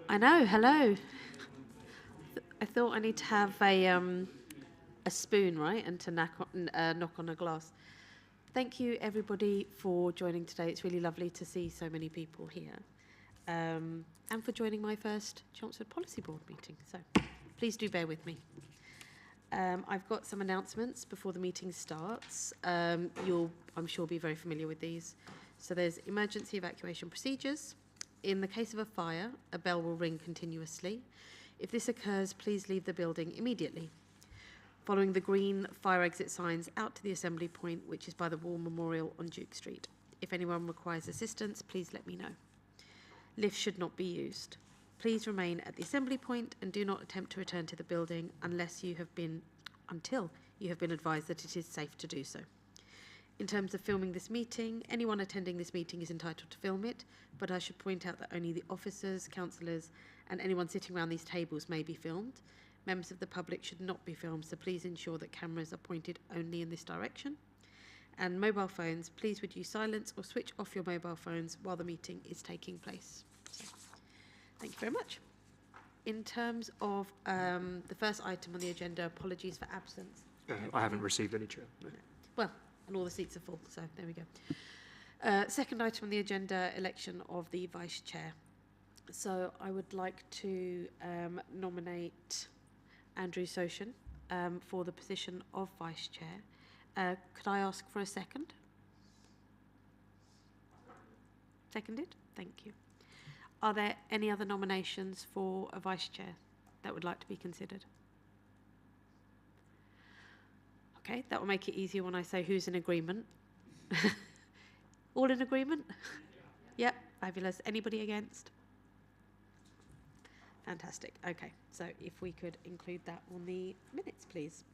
I know. Hello. I thought I need to have a spoon, right, and to knock on a glass. Thank you, everybody, for joining today. It's really lovely to see so many people here, and for joining my first Chelmsford Policy Board meeting. So, please do bear with me. I've got some announcements before the meeting starts. You'll, I'm sure, be very familiar with these. So there's emergency evacuation procedures. In the case of a fire, a bell will ring continuously. If this occurs, please leave the building immediately. Following the green fire exit signs out to the assembly point, which is by the War Memorial on Duke Street. If anyone requires assistance, please let me know. Lifts should not be used. Please remain at the assembly point and do not attempt to return to the building until you have been advised that it is safe to do so. In terms of filming this meeting, anyone attending this meeting is entitled to film it, but I should point out that only the officers, councillors, and anyone sitting around these tables may be filmed. Members of the public should not be filmed, so please ensure that cameras are pointed only in this direction. And mobile phones, please would you silence or switch off your mobile phones while the meeting is taking place. Thank you very much. In terms of the first item on the agenda, apologies for absence. I haven't received any, Chair. No. Well, and all the seats are full, so there we go. Second item on the agenda, election of the Vice Chair. So I would like to nominate Andrew Soshin for the position of Vice Chair. Could I ask for a second? Seconded? Thank you. Are there any other nominations for a Vice Chair that would like to be considered? Okay, that will make it easier when I say who's in agreement. All in agreement? Yep, fabulous. Anybody against? Fantastic. Okay, so if we could include that on the minutes, please.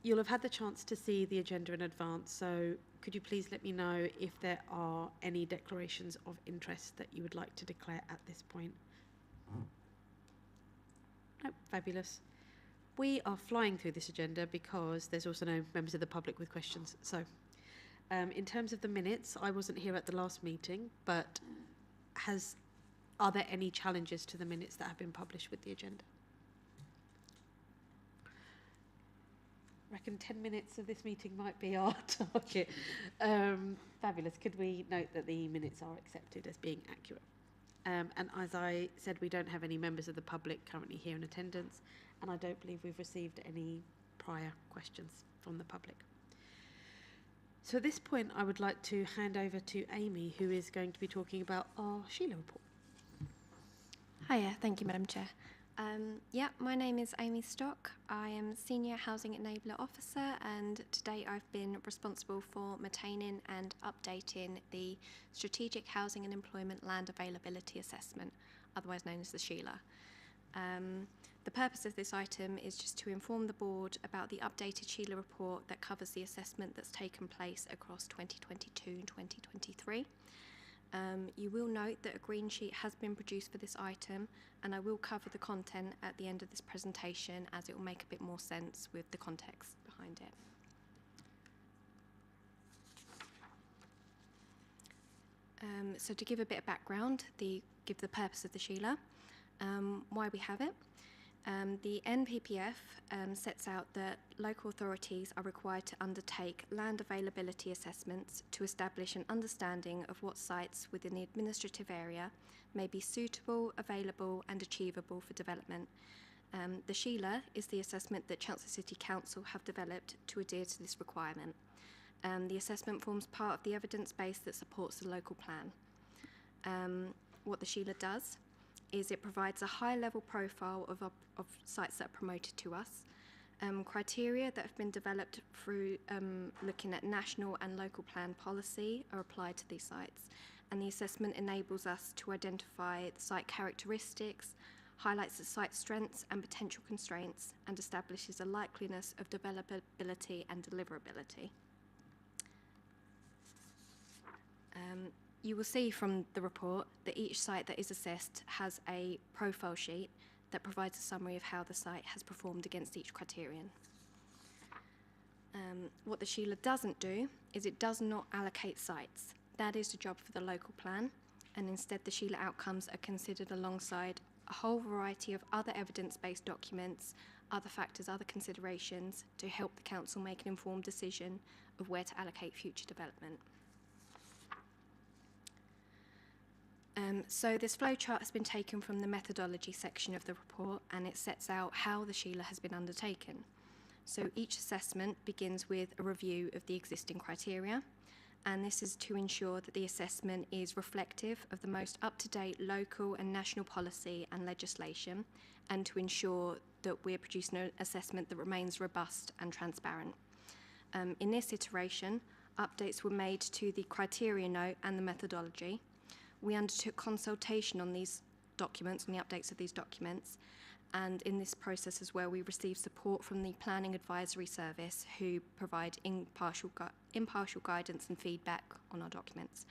You'll have had the chance to see the agenda in advance, so could you please let me know if there are any declarations of interest that you would like to declare at this point? Oh, fabulous. We are flying through this agenda because there's also no members of the public with questions. So, in terms of the minutes, I wasn't here at the last meeting, but are there any challenges to the minutes that have been published with the agenda? I reckon 10 minutes of this meeting might be our target. Fabulous. Could we note that the minutes are accepted as being accurate? And as I said, we don't have any members of the public currently here in attendance, and I don't believe we've received any prior questions from the public. So at this point, I would like to hand over to Amy, who is going to be talking about our Sheila report. Hiya, thank you, Madam Chair. My name is Amy Stock. I am Senior Housing Enabler Officer, and today I've been responsible for maintaining and updating the Strategic Housing and Employment Land Availability Assessment, otherwise known as the Sheila. The purpose of this item is just to inform the board about the updated Sheila report that covers the assessment that's taken place across 2022 and 2023. You will note that a green sheet has been produced for this item, and I will cover the content at the end of this presentation as it will make a bit more sense with the context behind it. So to give a bit of background, give the purpose of the Sheila, why we have it. The NPPF sets out that local authorities are required to undertake land availability assessments to establish an understanding of what sites within the administrative area may be suitable, available and achievable for development. The Sheila is the assessment that Chelmsford City Council have developed to adhere to this requirement. The assessment forms part of the evidence base that supports the local plan. What the Sheila does is it provides a high-level profile of sites that are promoted to us, criteria that have been developed through looking at national and local plan policy are applied to these sites, and the assessment enables us to identify the site characteristics, highlights the site strengths and potential constraints, and establishes a likeliness of developability and deliverability. You will see from the report that each site that is assessed has a profile sheet that provides a summary of how the site has performed against each criterion. What the Sheila doesn't do is it does not allocate sites. That is the job for the local plan, and instead the Sheila outcomes are considered alongside a whole variety of other evidence-based documents, other factors, other considerations to help the council make an informed decision of where to allocate future development. So this flowchart has been taken from the methodology section of the report, and it sets out how the Sheila has been undertaken. So each assessment begins with a review of the existing criteria, and this is to ensure that the assessment is reflective of the most up-to-date local and national policy and legislation, and to ensure that we're producing an assessment that remains robust and transparent. In this iteration, updates were made to the criteria note and the methodology. We undertook consultation on these documents, on the updates of these documents, and in this process as well, we received support from the Planning Advisory Service, who provide impartial guidance and feedback on our documents.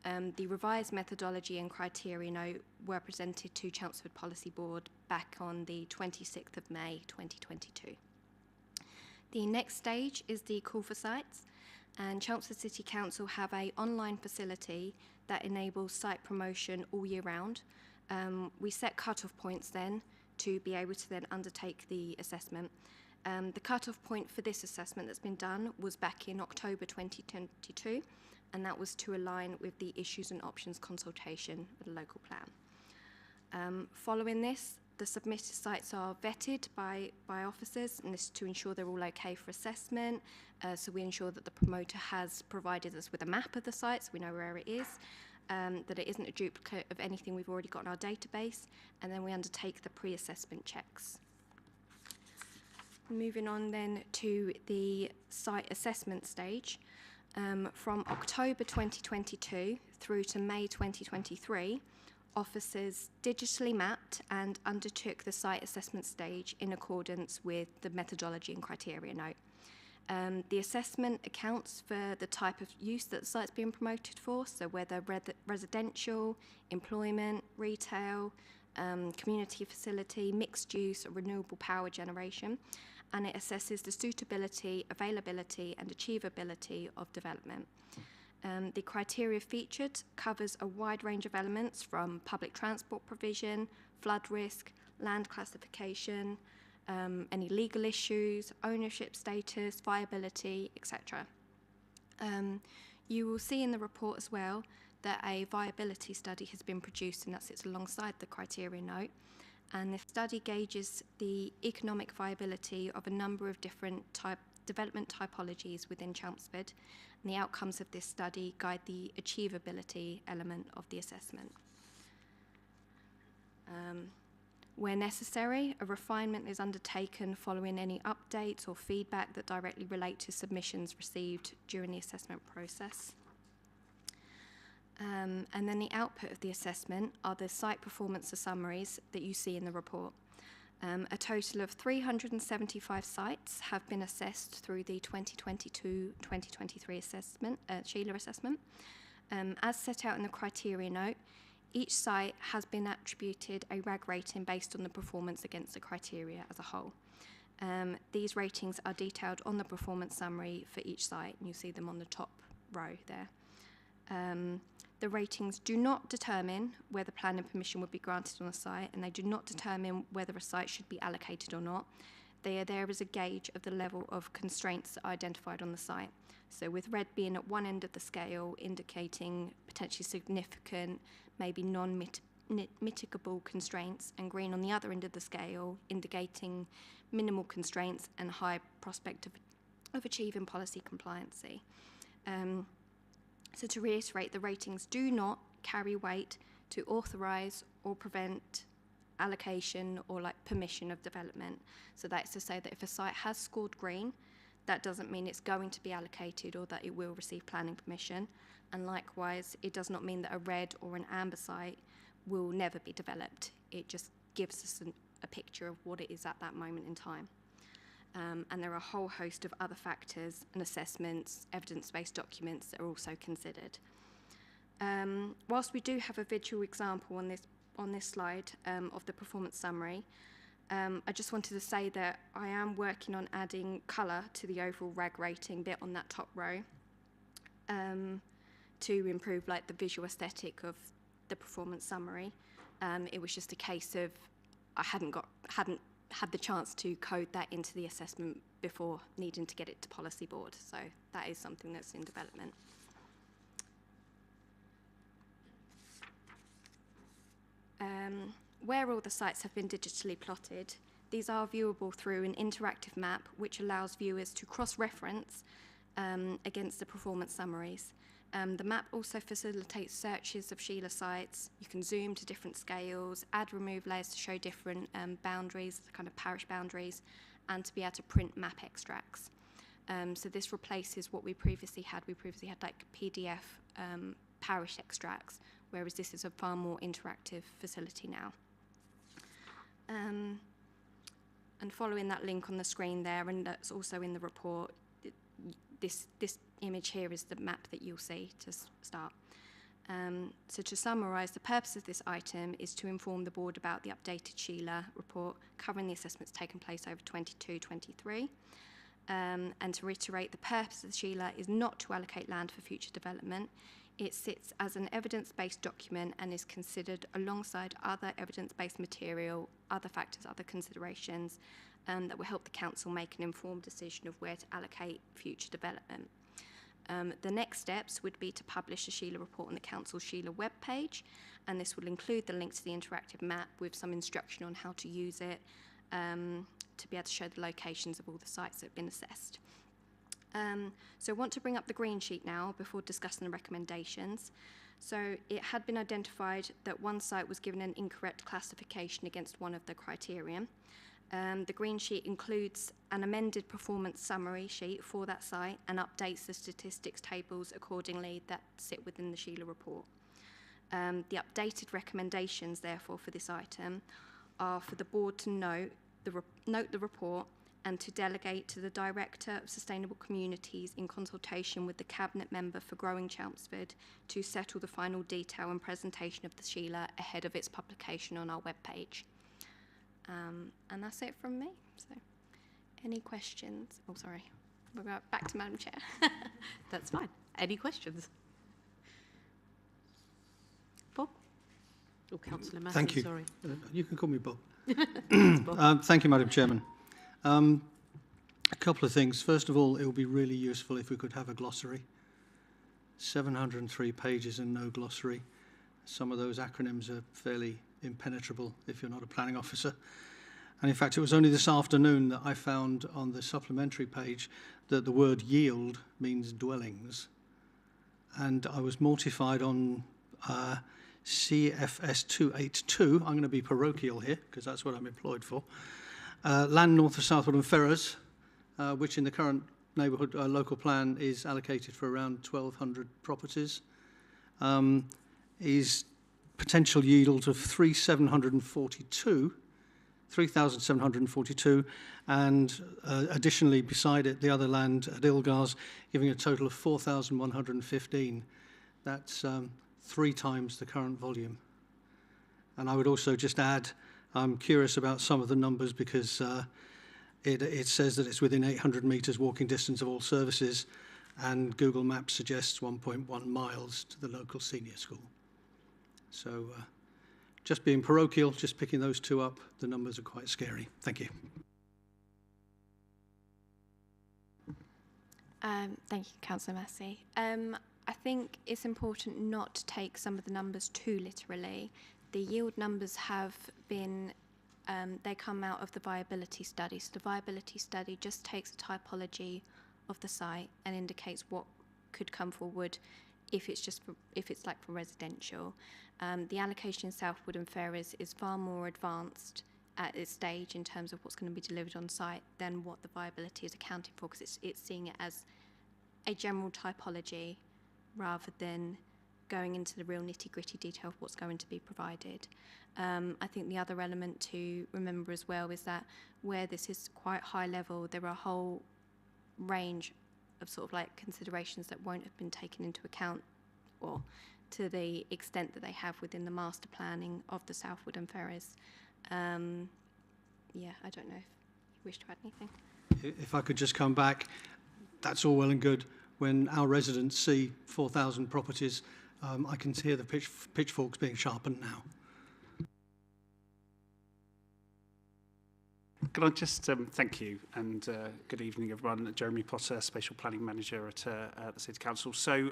The revised methodology and criteria note were presented to Chelmsford Policy Board back on the 26th of May 2022. The next stage is the call for sites, and Chelmsford City Council have an online facility that enables site promotion all year round. We set cut-off points then to be able to then undertake the assessment. The cut-off point for this assessment that's been done was back in October 2022, and that was to align with the issues and options consultation with the local plan. Following this, the submitted sites are vetted by officers, and this is to ensure they're all okay for assessment. So we ensure that the promoter has provided us with a map of the sites, we know where it is, that it isn't a duplicate of anything we've already got in our database, and then we undertake the pre-assessment checks. Moving on then to the site assessment stage. From October 2022 through to May 2023, officers digitally mapped and undertook the site assessment stage in accordance with the methodology and criteria note. The assessment accounts for the type of use that the site's being promoted for, so whether residential, employment, retail, community facility, mixed use, or renewable power generation, and it assesses the suitability, availability, and achievability of development. The criteria featured covers a wide range of elements from public transport provision, flood risk, land classification, any legal issues, ownership status, viability, etc. You will see in the report as well that a viability study has been produced, and that sits alongside the criteria note. And the study gauges the economic viability of a number of different development typologies within Chelmsford, and the outcomes of this study guide the achievability element of the assessment. Where necessary, a refinement is undertaken following any updates or feedback that directly relate to submissions received during the assessment process. And then the output of the assessment are the site performance summaries that you see in the report. A total of 375 sites have been assessed through the 2022-2023 assessment, Sheila assessment. As set out in the criteria note, each site has been attributed a RAG rating based on the performance against the criteria as a whole. These ratings are detailed on the performance summary for each site, and you see them on the top row there. The ratings do not determine whether planning permission would be granted on a site, and they do not determine whether a site should be allocated or not. They are there as a gauge of the level of constraints identified on the site. So with red being at one end of the scale, indicating potentially significant, maybe non-mitigable constraints, and green on the other end of the scale, indicating minimal constraints and high prospect of achieving policy compliancy. So to reiterate, the ratings do not carry weight to authorise or prevent allocation or permission of development. So that's to say that if a site has scored green, that doesn't mean it's going to be allocated or that it will receive planning permission. And likewise, it does not mean that a red or an amber site will never be developed. It just gives us a picture of what it is at that moment in time. And there are a whole host of other factors and assessments, evidence-based documents that are also considered. Whilst we do have a visual example on this slide of the performance summary, I just wanted to say that I am working on adding colour to the overall RAG rating bit on that top row to improve the visual aesthetic of the performance summary. It was just a case of I hadn't had the chance to code that into the assessment before needing to get it to policy board. So that is something that's in development. Where all the sites have been digitally plotted, these are viewable through an interactive map which allows viewers to cross-reference against the performance summaries. The map also facilitates searches of Sheila sites. You can zoom to different scales, add, remove layers to show different boundaries, kind of parish boundaries, and to be able to print map extracts. So this replaces what we previously had. We previously had like PDF parish extracts, whereas this is a far more interactive facility now. And following that link on the screen there, and that's also in the report, this image here is the map that you'll see to start. So to summarise, the purpose of this item is to inform the board about the updated Sheila report covering the assessments taken place over 22-23. And to reiterate, the purpose of the Sheila is not to allocate land for future development. It sits as an evidence-based document and is considered alongside other evidence-based material, other factors, other considerations that will help the council make an informed decision of where to allocate future development. The next steps would be to publish a Sheila report on the council's Sheila webpage, and this will include the link to the interactive map with some instruction on how to use it to be able to show the locations of all the sites that have been assessed. So I want to bring up the green sheet now before discussing the recommendations. So it had been identified that one site was given an incorrect classification against one of the criteria. The green sheet includes an amended performance summary sheet for that site and updates the statistics tables accordingly that sit within the Sheila report. The updated recommendations, therefore, for this item are for the board to note the report and to delegate to the Director of Sustainable Communities in consultation with the Cabinet Member for Growing Chelmsford to settle the final detail and presentation of the Sheila ahead of its publication on our webpage. And that's it from me. So, any questions? Oh, sorry. We'll go back to Madam Chair. That's fine. Any questions? Bob? Oh, Councillor Massey, Thank you. sorry. You can call me Bob. Bob. Thank you, Madam Chairman. A couple of things. First of all, it would be really useful if we could have a glossary. 703 pages and no glossary. Some of those acronyms are fairly impenetrable if you're not a planning officer. And in fact, it was only this afternoon that I found on the supplementary page that the word yield means dwellings. And I was mortified on CFS 282. I'm going to be parochial here because that's what I'm employed for. Land north of Southwood and Ferrers, which in the current neighbourhood local plan is allocated for around 1,200 properties, is potential yield of 3,742, and additionally beside it, the other land at Ilgars, giving a total of 4,115. That's 3 times the current volume. And I would also just add, I'm curious about some of the numbers because it says that it's within 800 metres walking distance of all services, and Google Maps suggests 1.1 miles to the local senior school. So just being parochial, just picking those 2 up, the numbers are quite scary. Thank you. Thank you, Councillor Massey. I think it's important not to take some of the numbers too literally. The yield numbers have been, they come out of the viability study. So the viability study just takes the typology of the site and indicates what could come forward if it's like for residential. The allocation in Southwood and Ferrers is far more advanced at its stage in terms of what's going to be delivered on site than what the viability is accounting for, because it's seeing it as a general typology rather than going into the real nitty-gritty detail of what's going to be provided. I think the other element to remember as well is that where this is quite high level, there are a whole range of sort of like considerations that won't have been taken into account, or to the extent that they have within the master planning of the Southwood and Ferrers. Yeah, I don't know if you wish to add anything. If I could just come back, that's all well and good when our residents see 4,000 properties I can hear the pitchforks being sharpened now. Can I just thank you and good evening everyone. Jeremy Potter, Spatial Planning Manager at the City Council. So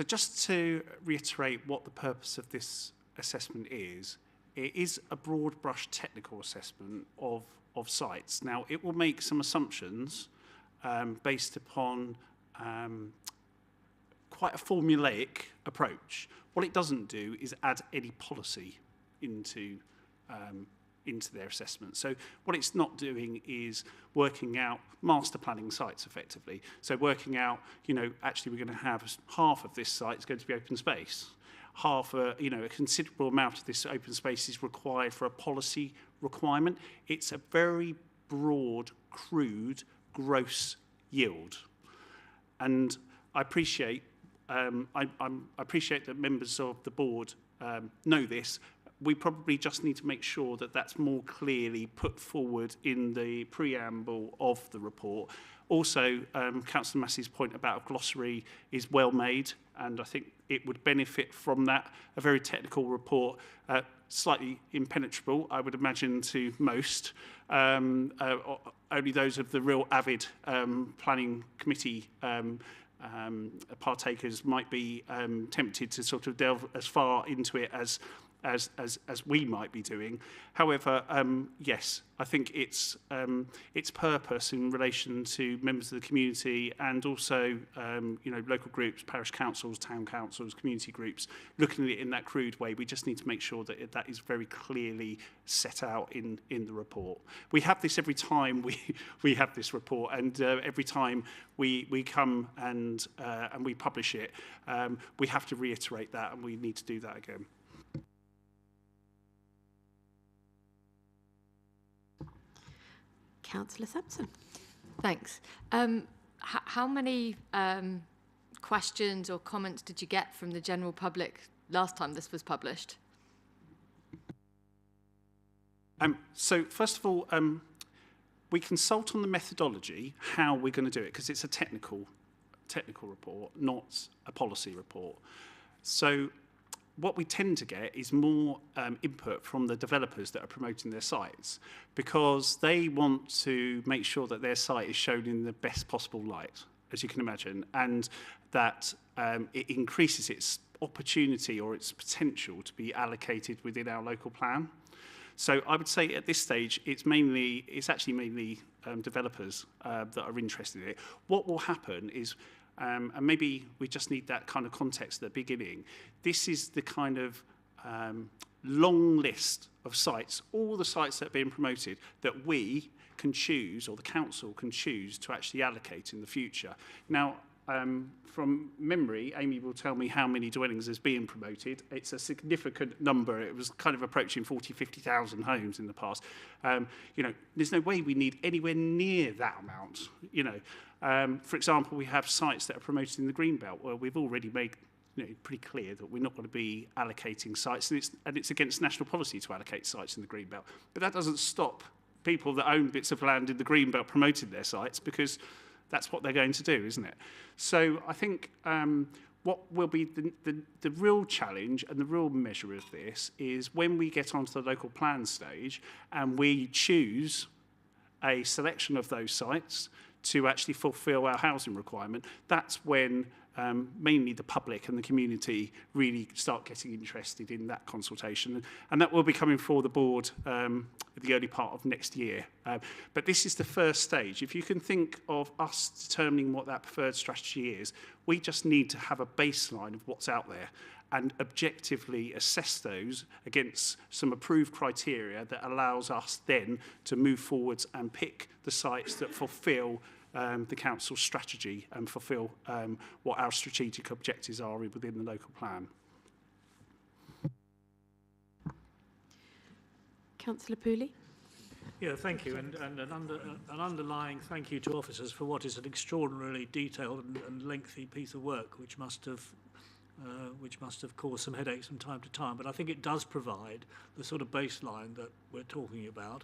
just to reiterate what the purpose of this assessment is, it is a broad brush technical assessment of sites. Now it will make some assumptions based upon quite a formulaic approach. What it doesn't do is add any policy into their assessment. So what it's not doing is working out master planning sites effectively. So working out, actually we're going to have half of this site is going to be open space. Half, a considerable amount of this open space is required for a policy requirement. It's a very broad, crude, gross yield. And I appreciate, I appreciate that members of the board know this. We probably just need to make sure that that's more clearly put forward in the preamble of the report. Also, Councillor Massey's point about a glossary is well made, and I think it would benefit from that. A very technical report, slightly impenetrable, I would imagine, to most. Only those of the real avid planning committee partakers might be tempted to sort of delve as far into it as we might be doing. However, yes, I think its purpose in relation to members of the community and also local groups, parish councils, town councils, community groups, looking at it in that crude way, we just need to make sure that that is very clearly set out in the report. We have this every time we have this report, and every time we come and we publish it, we have to reiterate that, and we need to do that again. Councillor Sampson. Thanks. How many questions or comments did you get from the general public last time this was published? So first of all, we consult on the methodology, how we're going to do it, because it's a technical report, not a policy report. So what we tend to get is more input from the developers that are promoting their sites, because they want to make sure that their site is shown in the best possible light, as you can imagine, and that it increases its opportunity or its potential to be allocated within our local plan. So I would say at this stage, it's actually mainly developers that are interested in it. What will happen is, and maybe we just need that kind of context at the beginning. This is the kind of long list of sites, all the sites that are being promoted, that we can choose, or the council can choose, to actually allocate in the future. Now, from memory, Amy will tell me how many dwellings is being promoted. It's a significant number. It was kind of approaching 50,000 homes in the past. There's no way we need anywhere near that amount. For example, we have sites that are promoted in the Greenbelt where we've already made pretty clear that we're not going to be allocating sites, and it's against national policy to allocate sites in the Greenbelt. But that doesn't stop people that own bits of land in the Greenbelt promoting their sites, because that's what they're going to do, isn't it? So I think what will be the real challenge and the real measure of this is when we get onto the local plan stage and we choose a selection of those sites to actually fulfil our housing requirement. That's when mainly the public and the community really start getting interested in that consultation. And that will be coming for the board at the early part of next year. But this is the first stage. If you can think of us determining what that preferred strategy is, we just need to have a baseline of what's out there and objectively assess those against some approved criteria that allows us then to move forwards and pick the sites that fulfil the council's strategy and fulfil what our strategic objectives are within the local plan. Councillor Pooley. Yeah, thank you, and an underlying thank you to officers for what is an extraordinarily detailed and lengthy piece of work, which must have caused some headaches from time to time. But I think it does provide the sort of baseline that we're talking about,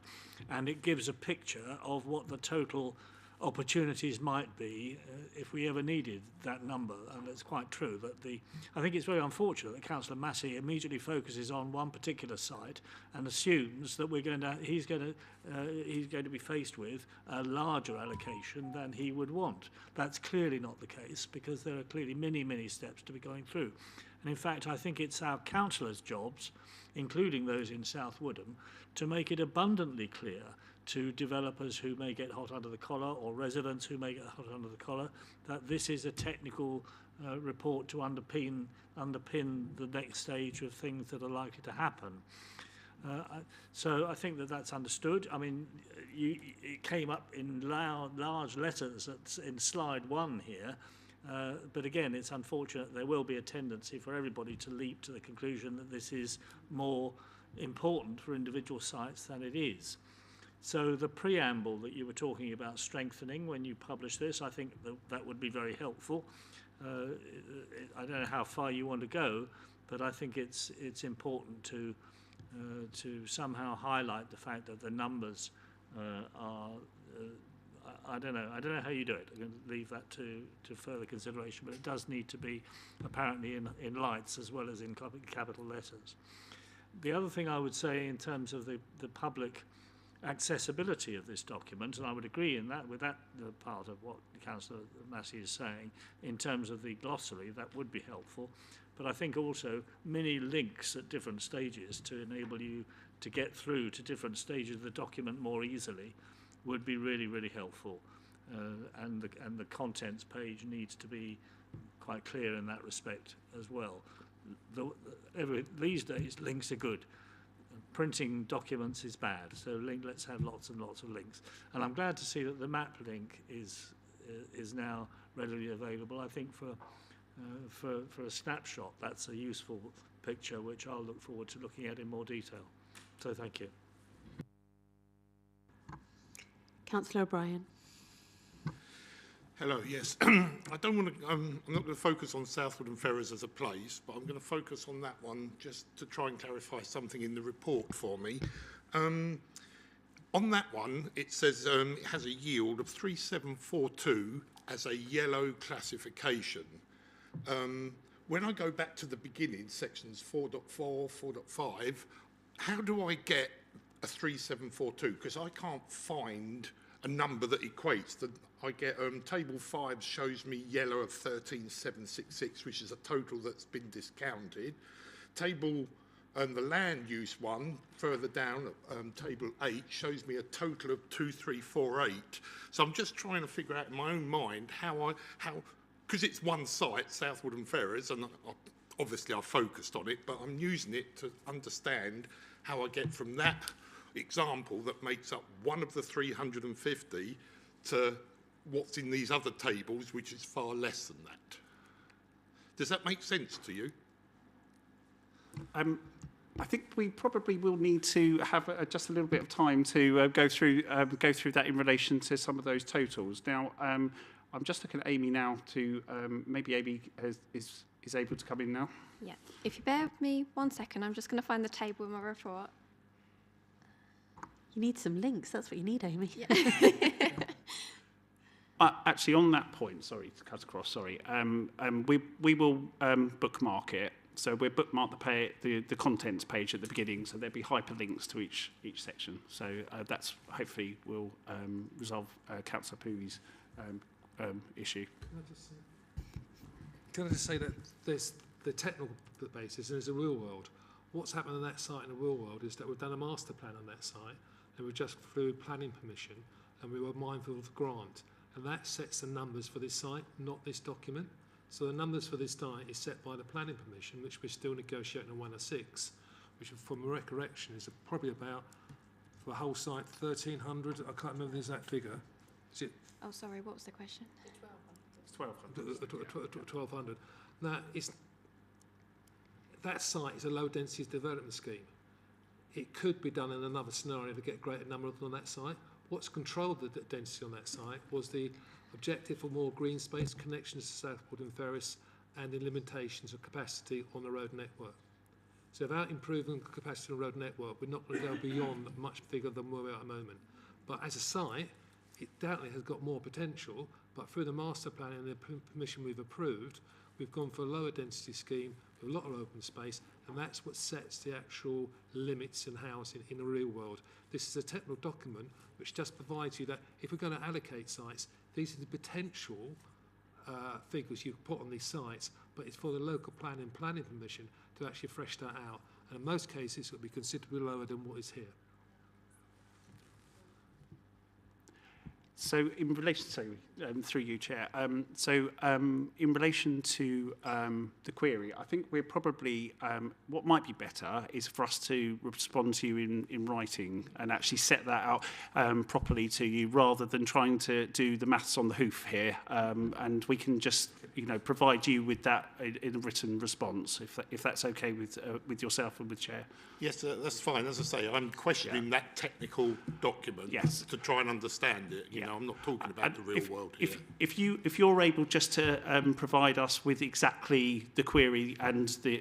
and it gives a picture of what the total opportunities might be if we ever needed that number. And it's quite true that I think it's very unfortunate that Councillor Massey immediately focuses on one particular site and assumes that he's going to be faced with a larger allocation than he would want. That's clearly not the case, because there are clearly many steps to be going through. And in fact, I think it's our councillors' jobs, including those in South Woodham, to make it abundantly clear to developers who may get hot under the collar, or residents who may get hot under the collar, that this is a technical report to underpin the next stage of things that are likely to happen. So I think that that's understood. I mean, it came up in large letters in slide 1 here, but again, it's unfortunate there will be a tendency for everybody to leap to the conclusion that this is more important for individual sites than it is. So the preamble that you were talking about strengthening when you publish this, I think that would be very helpful. I don't know how far you want to go, but I think it's important to somehow highlight the fact that the numbers are. I don't know how you do it. I'm going to leave that to further consideration, but it does need to be apparently in lights as well as in capital letters. The other thing I would say in terms of the public accessibility of this document, and I would agree with that part of what Councillor Massey is saying, in terms of the glossary, that would be helpful. But I think also many links at different stages to enable you to get through to different stages of the document more easily would be really helpful. And the contents page needs to be quite clear in that respect as well. These days, links are good. Printing documents is bad, so let's have lots and lots of links. And I'm glad to see that the map link is now readily available. I think for a snapshot, that's a useful picture, which I'll look forward to looking at in more detail. So thank you. Councillor O'Brien. Hello, yes. I'm not going to focus on Southwood and Ferrers as a place, but I'm going to focus on that one just to try and clarify something in the report for me. On that one, it says it has a yield of 3742 as a yellow classification. When I go back to the beginning, sections 4.4, 4.5, how do I get a 3742? Because I can't find a number that equates. I get table 5 shows me yellow of 13,766, which is a total that's been discounted. Table the land use one further down, table 8 shows me a total of 2348. So I'm just trying to figure out in my own mind how because it's one site, Southwood and Ferrers, and obviously I've focused on it, but I'm using it to understand how I get from that example that makes up one of the 350 to what's in these other tables, which is far less than that. Does that make sense to you? I think we probably will need to have just a little bit of time to go through that in relation to some of those totals. Now, I'm just looking at Amy now to maybe Amy is able to come in now. Yeah. If you bear with me 1 second, I'm just going to find the table in my report. You need some links. That's what you need, Amy. Yeah. Actually, on that point, sorry to cut across. Sorry, we will bookmark it. So we'll bookmark the contents page at the beginning. So there'll be hyperlinks to each section. So that's hopefully will resolve Councillor Pooey's issue. Can I just say that there's the technical basis and there's a real world. What's happened on that site in the real world is that we've done a master plan on that site and we've just flew planning permission and we were mindful of the grant. And that sets the numbers for this site, not this document. So the numbers for this site is set by the planning permission, which we're still negotiating on 106, which from recollection is probably about, for the whole site, 1,300. I can't remember the exact figure. Is it? Oh, sorry, what was the question? It's 1,200. 1,200. Now, that site is a low density development scheme. It could be done in another scenario to get a greater number of them on that site. What's controlled the density on that site was the objective for more green space, connections to Southwood and Ferris, and the limitations of capacity on the road network. So without improving the capacity on the road network, we're not going to go beyond much bigger than where we are at the moment. But as a site, it doubtlessly has got more potential, but through the master plan and the permission we've approved, we've gone for a lower density scheme with a lot of open space, and that's what sets the actual limits and housing in the real world. This is a technical document which just provides you that if we're going to allocate sites, these are the potential figures you put on these sites, but it's for the local planning permission to actually fresh that out. And in most cases, it will be considerably lower than what is here. So in relation, through you, Chair, in relation to the query, I think we're probably, what might be better is for us to respond to you in writing and actually set that out properly to you, rather than trying to do the maths on the hoof here. And we can just, provide you with that in a written response, if that's okay with yourself and with Chair. Yes, that's fine. As I say, I'm questioning that technical document to try and understand it. I'm not talking about the real world here. If you're able just to provide us with exactly the query and the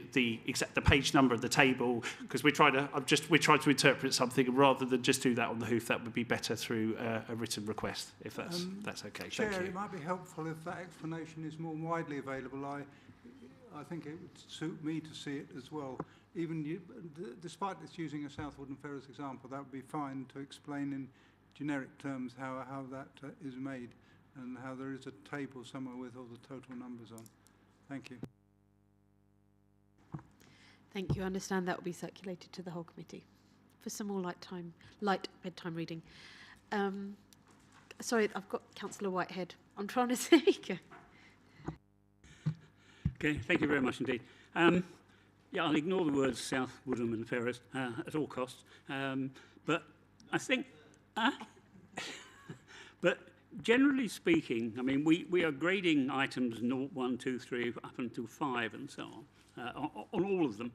page number of the table, because we're trying to interpret something, rather than just do that on the hoof, that would be better through a written request, if that's okay. Chair, Thank you. it might be helpful if that explanation is more widely available. I think it would suit me to see it as well. Even despite this using a Southwood and Ferrers example, that would be fine to explain in generic terms how that is made, and how there is a table somewhere with all the total numbers on. Thank you. Thank you. I understand that will be circulated to the whole committee for some more light bedtime reading. Sorry, I've got Councillor Whitehead. I'm trying to speak. Okay, thank you very much indeed. I'll ignore the words South Woodham and Ferrers at all costs. But I think, but generally speaking, I mean, we are grading items 0, 1, 2, 3, up until 5 and so on all of them.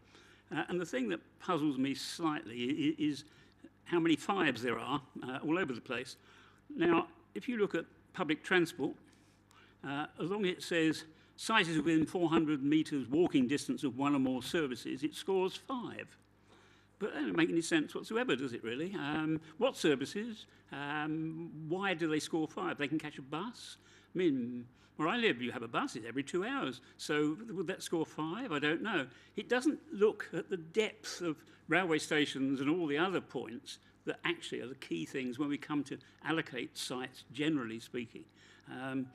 And the thing that puzzles me slightly is how many 5s there are all over the place. Now, if you look at public transport, as long as it says sites within 400 metres walking distance of one or more services, it scores 5. But that doesn't make any sense whatsoever, does it really? What services? Why do they score 5? They can catch a bus? I mean, where I live, you have a bus, it's every 2 hours. So would that score 5? I don't know. It doesn't look at the depth of railway stations and all the other points that actually are the key things when we come to allocate sites, generally speaking. And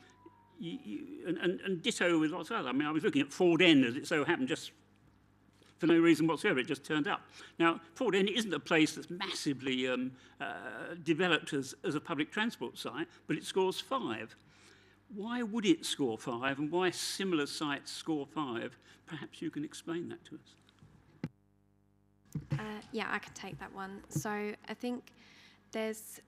ditto with lots of other. I mean, I was looking at Ford End, as it so happened, just for no reason whatsoever. It just turned up. Now, Ford End isn't a place that's massively developed as a public transport site, but it scores 5. Why would it score 5, and why similar sites score 5? Perhaps you can explain that to us. Yeah, I can take that one. So I think there's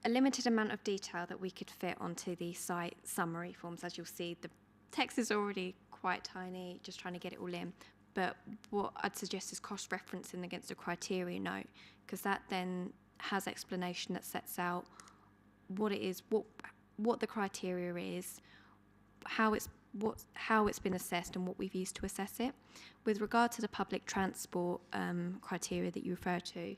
a limited amount of detail that we could fit onto the site summary forms. As you'll see, the text is already quite tiny, just trying to get it all in. But what I'd suggest is cross-referencing against a criteria note, because that then has explanation that sets out what it is, what the criteria is, how it's been assessed, and what we've used to assess it. With regard to the public transport criteria that you refer to,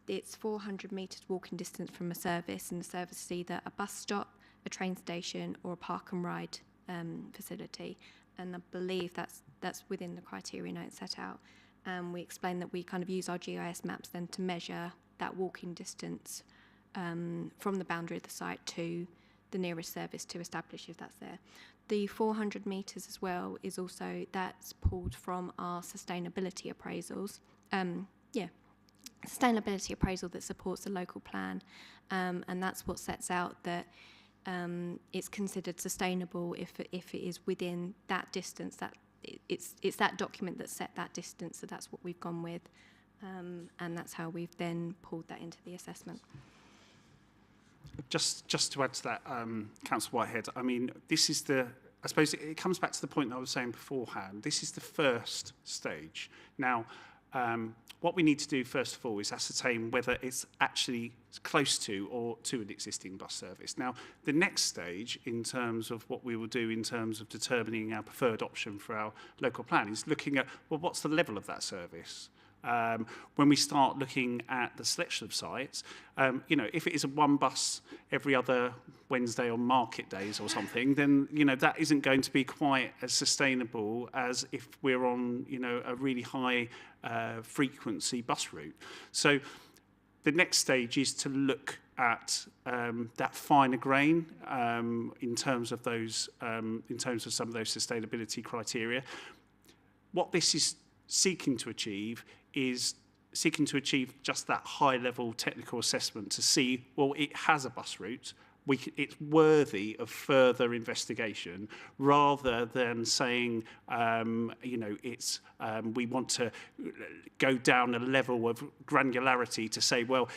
it's 400 metres walking distance from a service, and the service is either a bus stop, a train station, or a park and ride facility. And I believe that's within the criteria note set out. And we explain that we kind of use our GIS maps then to measure that walking distance from the boundary of the site to the nearest service to establish if that's there. The 400 metres as well is also, that's pulled from our sustainability appraisals. Sustainability appraisal that supports the local plan, and that's what sets out that it's considered sustainable if it is within that distance. That it's that document that set that distance, so that's what we've gone with, and that's how we've then pulled that into the assessment. Just to add to that, Councillor Whitehead, I mean, this is I suppose it comes back to the point that I was saying beforehand. This is the first stage. Now, what we need to do first of all is ascertain whether it's actually close to or to an existing bus service. Now, the next stage in terms of what we will do in terms of determining our preferred option for our local plan is looking at, well, what's the level of that service? when we start looking at the selection of sites, if it is a one bus every other Wednesday on market days or something, then, that isn't going to be quite as sustainable as if we're on, a really high frequency bus route. So the next stage is to look at that finer grain in terms of some of those sustainability criteria. What this is seeking to achieve is just that high level technical assessment to see, well, it has a bus route. It's worthy of further investigation, rather than saying, we want to go down a level of granularity to say, well,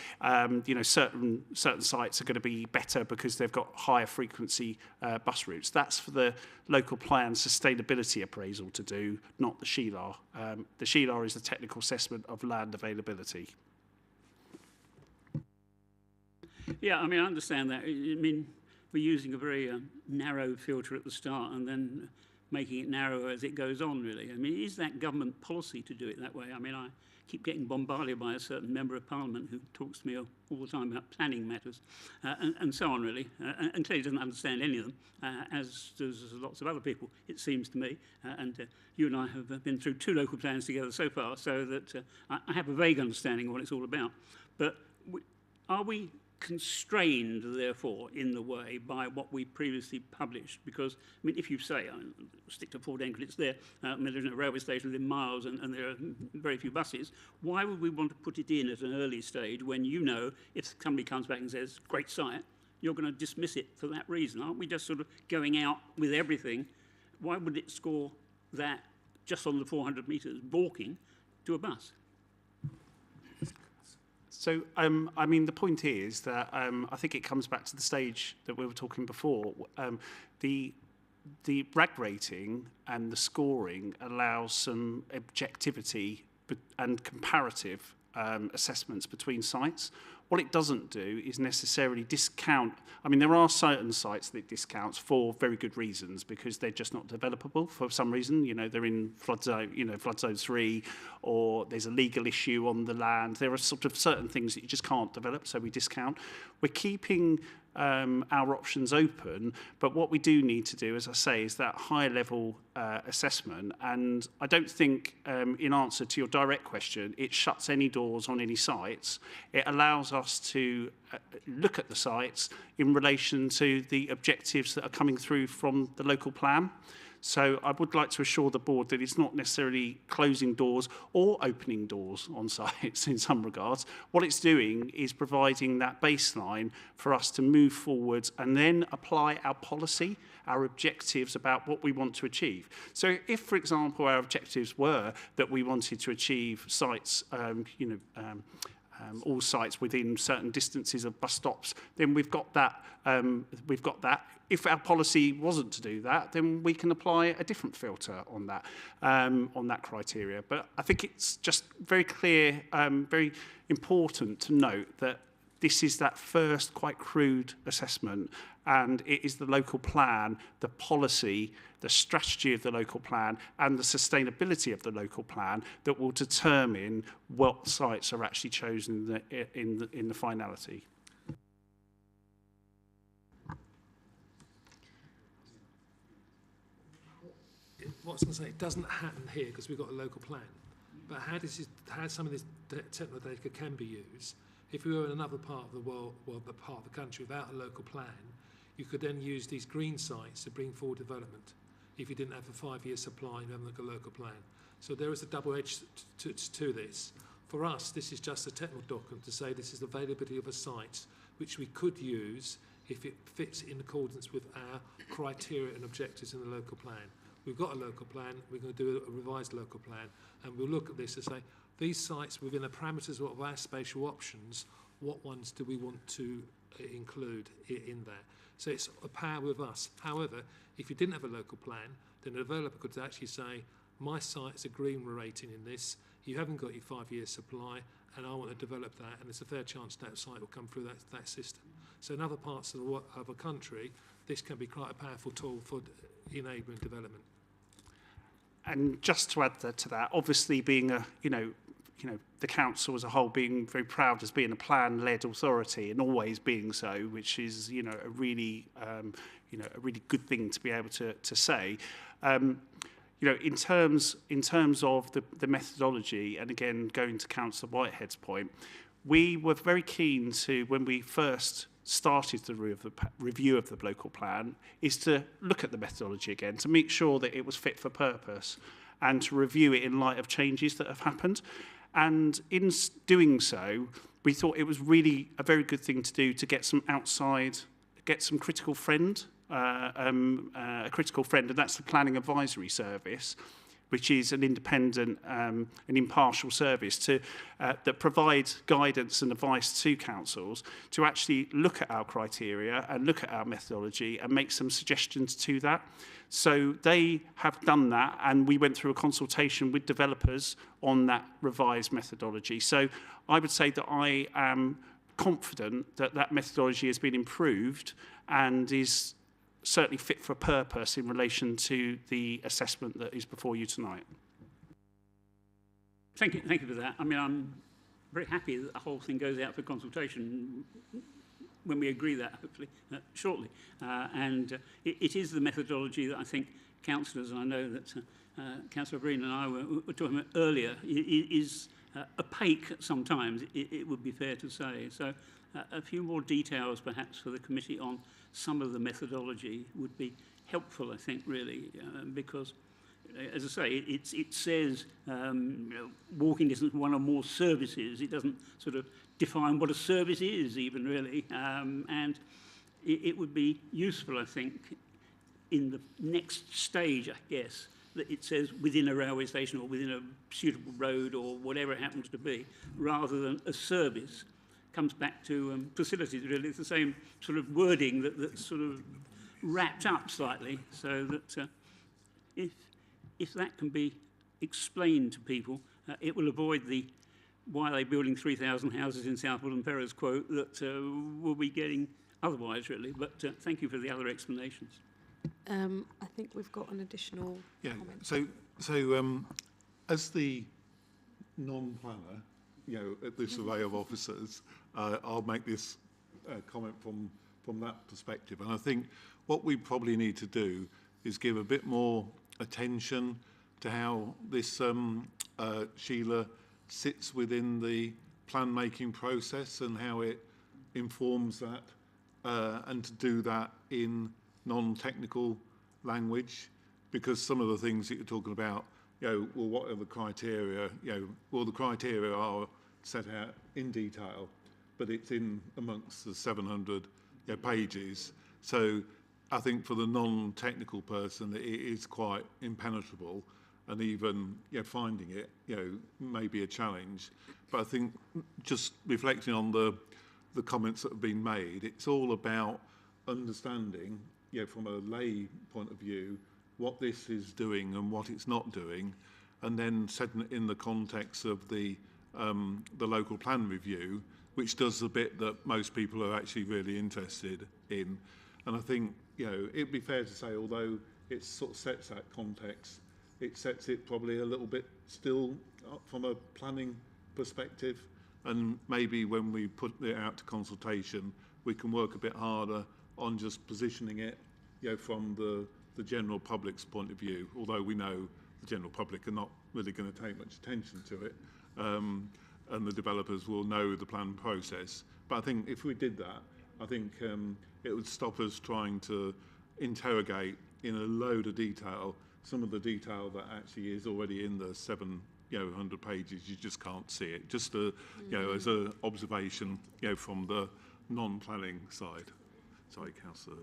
certain sites are going to be better because they've got higher frequency bus routes. That's for the local plan sustainability appraisal to do, not the SHELAR. The SHELAR is the technical assessment of land availability. Yeah, I understand that. We're using a very narrow filter at the start and then making it narrower as it goes on, really. Is that government policy to do it that way? I keep getting bombarded by a certain member of parliament who talks to me all the time about planning matters and so on, really, and clearly doesn't understand any of them, as does lots of other people, it seems to me. You and I have been through 2 local plans together so far, so that I have a vague understanding of what it's all about. But are we constrained, therefore, in the way by what we previously published? Because, if you say, stick to Ford End because it's there, there's no railway station within miles and there are very few buses, why would we want to put it in at an early stage when if somebody comes back and says, great site, you're going to dismiss it for that reason? Aren't we just sort of going out with everything? Why would it score that just on the 400 metres, balking to a bus? So, the point is that I think it comes back to the stage that we were talking before. The RAG rating and the scoring allows some objectivity and comparative assessments between sites. What it doesn't do is necessarily discount. There are certain sites that it discounts for very good reasons, because they're just not developable for some reason. They're in flood zone 3, or there's a legal issue on the land. There are sort of certain things that you just can't develop, so we discount. We're keeping our options open, but what we do need to do, as I say, is that high-level assessment. And I don't think, in answer to your direct question, it shuts any doors on any sites. It allows us to look at the sites in relation to the objectives that are coming through from the local plan. So I would like to assure the board that it's not necessarily closing doors or opening doors on sites in some regards. What it's doing is providing that baseline for us to move forwards and then apply our policy, our objectives about what we want to achieve. So if, for example, our objectives were that we wanted to achieve sites, all sites within certain distances of bus stops, then we've got that. If our policy wasn't to do that, then we can apply a different filter on that criteria. But I think it's just very clear, very important to note that this is that first quite crude assessment, and it is the local plan, the policy, the strategy of the local plan, and the sustainability of the local plan that will determine what sites are actually chosen in the finality. What I was going to say, it doesn't happen here because we've got a local plan. But how some of this technical data can be used, if we were in another part of the world, part of the country without a local plan, you could then use these green sites to bring forward development. If you didn't have a 5-year supply and you haven't got a local plan. So there is a double edge to this. For us, this is just a technical document to say this is the availability of a site which we could use if it fits in accordance with our criteria and objectives in the local plan. We've got a local plan, we're going to do a revised local plan, and we'll look at this and say, these sites within the parameters of our spatial options, what ones do we want to include in there? So it's a power with us. However, if you didn't have a local plan, then the developer could actually say, my site's a green rating in this, you haven't got your 5-year supply, and I want to develop that, and there's a fair chance that site will come through that system. So in other parts of the country, this can be quite a powerful tool for enabling development. And just to add to that, obviously being the council as a whole being very proud as being a plan-led authority and always being so, which is, a really good thing to be able to say. In terms of the methodology, and again, going to Councillor Whitehead's point, we were very keen to, when we first started the review of the local plan, is to look at the methodology again, to make sure that it was fit for purpose and to review it in light of changes that have happened. And in doing so, we thought it was really a very good thing to do to get some critical friend, a critical friend, and that's the Planning Advisory Service, which is an independent and impartial service that provides guidance and advice to councils to actually look at our criteria and look at our methodology and make some suggestions to that. So they have done that, and we went through a consultation with developers on that revised methodology. So I would say that I am confident that that methodology has been improved and is certainly fit for purpose in relation to the assessment that is before you tonight. Thank you for that. I mean, I'm very happy that the whole thing goes out for consultation when we agree that, hopefully, shortly. It is the methodology that I think councillors, and I know that Councillor Breen and I were talking about earlier, is opaque sometimes, it would be fair to say. So a few more details perhaps for the committee on some of the methodology would be helpful, I think, really, because, as I say, it says walking distance, one or more services. It doesn't sort of define what a service is even, really. And it would be useful, I think, in the next stage, I guess, that it says within a railway station or within a suitable road or whatever it happens to be, rather than a service. Comes back to facilities, really. It's the same sort of wording that's sort of wrapped up slightly, so that if that can be explained to people, it will avoid the why are they building 3,000 houses in Southwold and Ferrers quote that we'll be getting otherwise, really. But thank you for the other explanations. I think we've got an additional comment. So as the non-planner, at the survey of officers, I'll make this comment from that perspective. And I think what we probably need to do is give a bit more attention to how this Sheila sits within the plan-making process and how it informs that, and to do that in non-technical language, because some of the things that you're talking about, well, what are the criteria? Well, the criteria are set out in detail, but it's in amongst the 700 pages. So I think for the non-technical person, it is quite impenetrable, and even finding it, may be a challenge. But I think just reflecting on the comments that have been made, it's all about understanding, from a lay point of view, what this is doing and what it's not doing, and then setting it in the context of the local plan review, which does the bit that most people are actually really interested in. And I think, it'd be fair to say, although it sort of sets that context, it sets it probably a little bit still from a planning perspective. And maybe when we put it out to consultation, we can work a bit harder on just positioning it, from the general public's point of view, although we know the general public are not really going to take much attention to it, and the developers will know the plan process. But I think if we did that, I think it would stop us trying to interrogate in a load of detail some of the detail that actually is already in the 700 pages. You just can't see it. Just as an observation, from the non-planning side. Sorry, Councillor.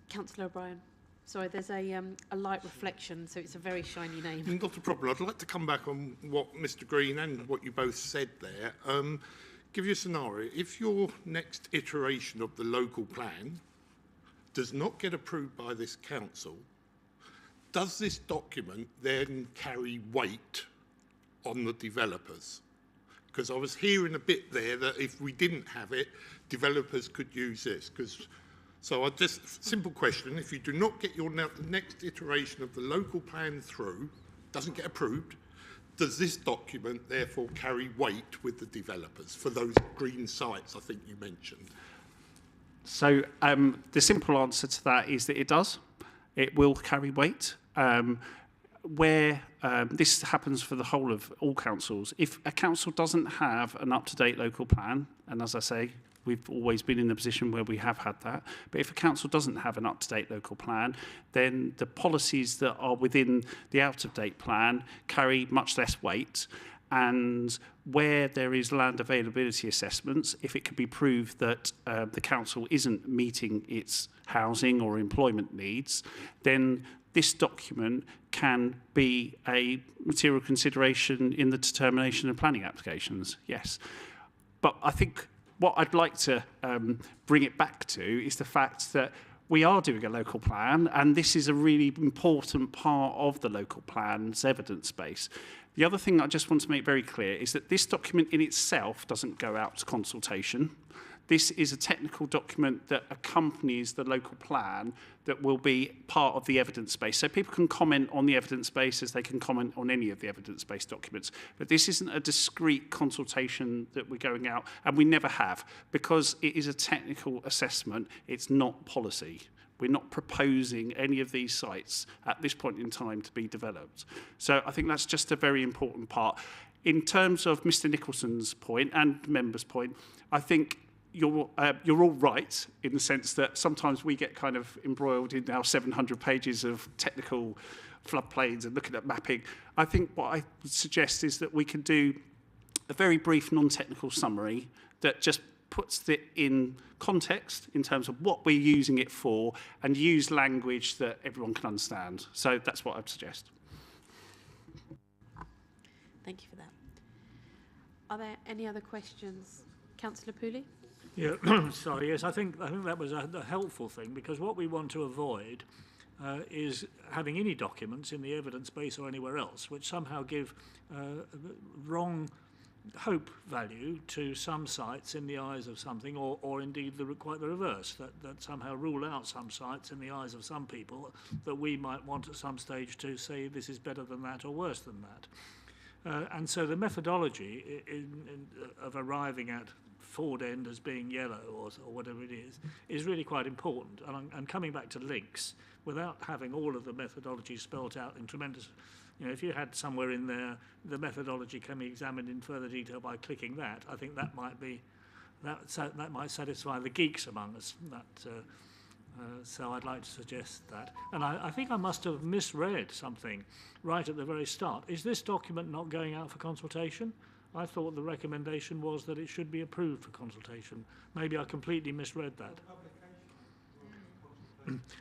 Councillor O'Brien. Sorry, there's a light reflection, so it's a very shiny name. Not a problem. I'd like to come back on what Mr. Green and what you both said there. Give you a scenario. If your next iteration of the local plan does not get approved by this council, does this document then carry weight on the developers? Because I was hearing a bit there that if we didn't have it, developers could use this. So I just, simple question, if you do not get your next iteration of the local plan through, doesn't get approved, does this document therefore carry weight with the developers for those green sites I think you mentioned? So the simple answer to that is that it does. It will carry weight. Where this happens for the whole of all councils, if a council doesn't have an up-to-date local plan, and as I say, we've always been in the position where we have had that, but if a council doesn't have an up-to-date local plan, then the policies that are within the out-of-date plan carry much less weight. And where there is land availability assessments, if it can be proved that the council isn't meeting its housing or employment needs, then this document can be a material consideration in the determination of planning applications, yes. But I think what I'd like to bring it back to is the fact that we are doing a local plan, and this is a really important part of the local plan's evidence base. The other thing I just want to make very clear is that this document in itself doesn't go out to consultation. This is a technical document that accompanies the local plan that will be part of the evidence base. So people can comment on the evidence base as they can comment on any of the evidence-based documents. But this isn't a discrete consultation that we're going out, and we never have, because it is a technical assessment. It's not policy. We're not proposing any of these sites at this point in time to be developed. So I think that's just a very important part. In terms of Mr. Nicholson's point and the member's point, I think you're all right in the sense that sometimes we get kind of embroiled in our 700 pages of technical floodplains and looking at mapping. I think what I would suggest is that we can do a very brief non-technical summary that just puts it in context in terms of what we're using it for and use language that everyone can understand. So that's what I'd suggest. Thank you for that. Are there any other questions? Councillor Pooley? Yeah, sorry, yes, I think that was a helpful thing, because what we want to avoid is having any documents in the evidence base or anywhere else which somehow give wrong hope value to some sites in the eyes of something, or indeed quite the reverse, that somehow rule out some sites in the eyes of some people that we might want at some stage to say this is better than that or worse than that. And so the methodology of arriving at Ford End as being yellow or whatever it is really quite important. And coming back to links, without having all of the methodology spelt out in tremendous, if you had somewhere in there, the methodology can be examined in further detail by clicking that, I think that might satisfy the geeks among us. So I'd like to suggest that. And I think I must have misread something right at the very start. Is this document not going out for consultation? I thought the recommendation was that it should be approved for consultation. Maybe I completely misread that.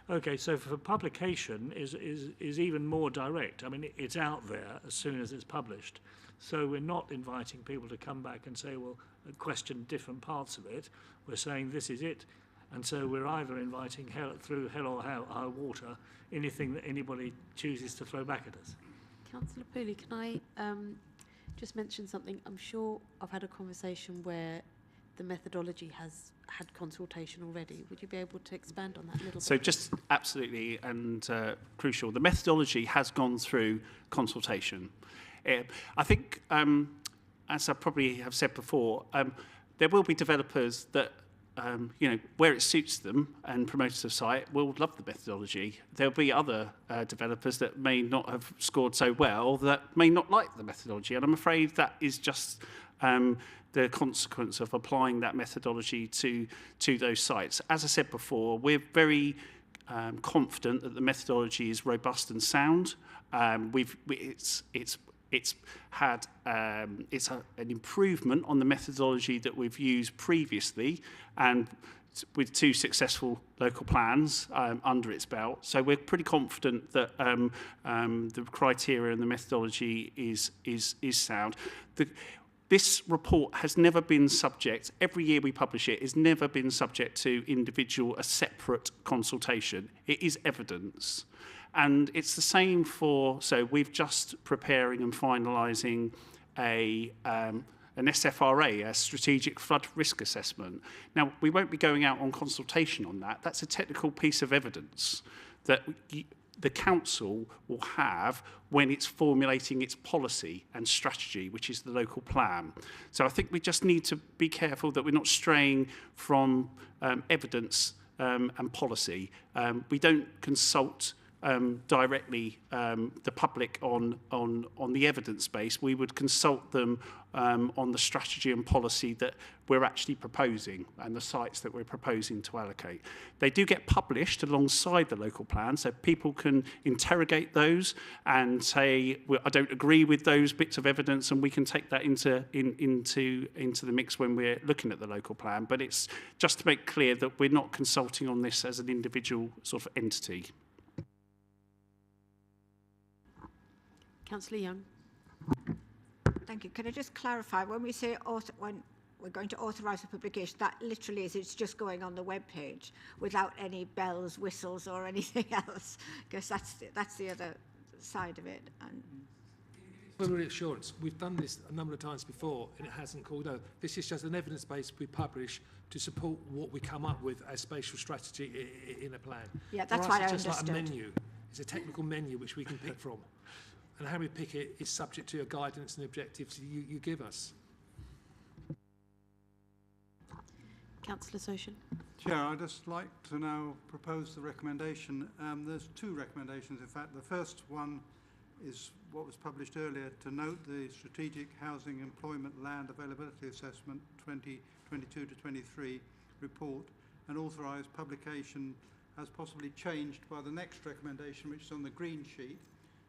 Okay, so for publication is even more direct. I mean, it's out there as soon as it's published. So we're not inviting people to come back and say, well, question different parts of it. We're saying this is it. And so we're either inviting through hell or high water anything that anybody chooses to throw back at us. Councillor Pooley, can I just mention something? I'm sure I've had a conversation where the methodology has had consultation already. Would you be able to expand on that a little bit? So just absolutely and crucial, the methodology has gone through consultation. I think, as I probably have said before, there will be developers that where it suits them and promoters of site will love the methodology. There'll be other developers that may not have scored so well that may not like the methodology, and I'm afraid that is just the consequence of applying that methodology to those sites. As I said before, we're very confident that the methodology is robust and sound. It's had an improvement on the methodology that we've used previously, and with 2 successful local plans under its belt. So we're pretty confident that the criteria and the methodology is sound. This report has never been subject, every year we publish it, has never been subject to a separate consultation. It is evidence. And it's the same so we've just preparing and finalising an SFRA, a Strategic Flood Risk Assessment. Now, we won't be going out on consultation on that. That's a technical piece of evidence that the council will have when it's formulating its policy and strategy, which is the local plan. So I think we just need to be careful that we're not straying from evidence and policy. We don't consult directly the public on the evidence base. We would consult them on the strategy and policy that we're actually proposing and the sites that we're proposing to allocate. They do get published alongside the local plan, so people can interrogate those and say, well, I don't agree with those bits of evidence, and we can take that into the mix when we're looking at the local plan. But it's just to make clear that we're not consulting on this as an individual sort of entity. Councillor Young. Thank you. Can I just clarify, when we say when we're going to authorise the publication, that literally is it's just going on the web page without any bells, whistles or anything else? Because that's the other side of it. And For reassurance, we've done this a number of times before and it hasn't called out. This is just an evidence base we publish to support what we come up with as spatial strategy in a plan. Yeah, that's For us, what I it's just understood. like a menu. It's a technical menu which we can pick from. And how we pick it is subject to your guidance and objectives you give us. Councillor Soshin. Chair, I'd just like to now propose the recommendation. There's two recommendations, in fact. The first one is what was published earlier, to note the Strategic Housing Employment Land Availability Assessment 2022 to 23 report and authorise publication as possibly changed by the next recommendation, which is on the green sheet,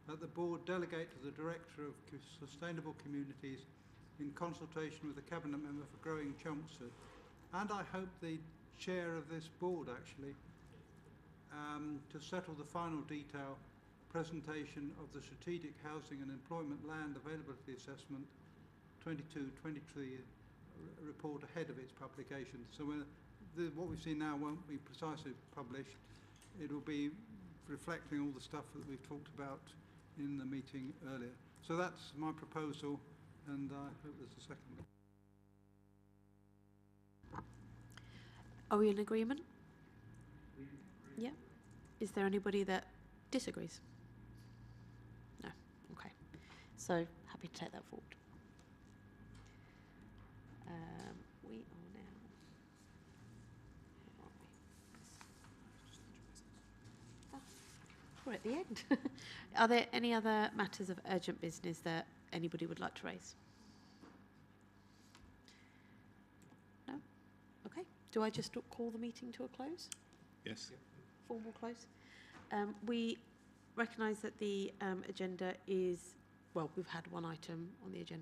that the board delegate to the Director of Sustainable Communities in consultation with the Cabinet Member for Growing Chelmsford, and I hope the Chair of this board actually, to settle the final detail presentation of the Strategic Housing and Employment Land Availability Assessment 22-23 report ahead of its publication. So what we've seen now won't be precisely published. It will be reflecting all the stuff that we've talked about in the meeting earlier. So that's my proposal, and I hope there's a second. Are we in agreement? Yeah. Is there anybody that disagrees? No. Okay. So happy to take that forward. We are now. Where are we? We're at the end. Are there any other matters of urgent business that anybody would like to raise? No? Okay. Do I just call the meeting to a close? Yes. Formal close? We recognise that the agenda is, well, we've had one item on the agenda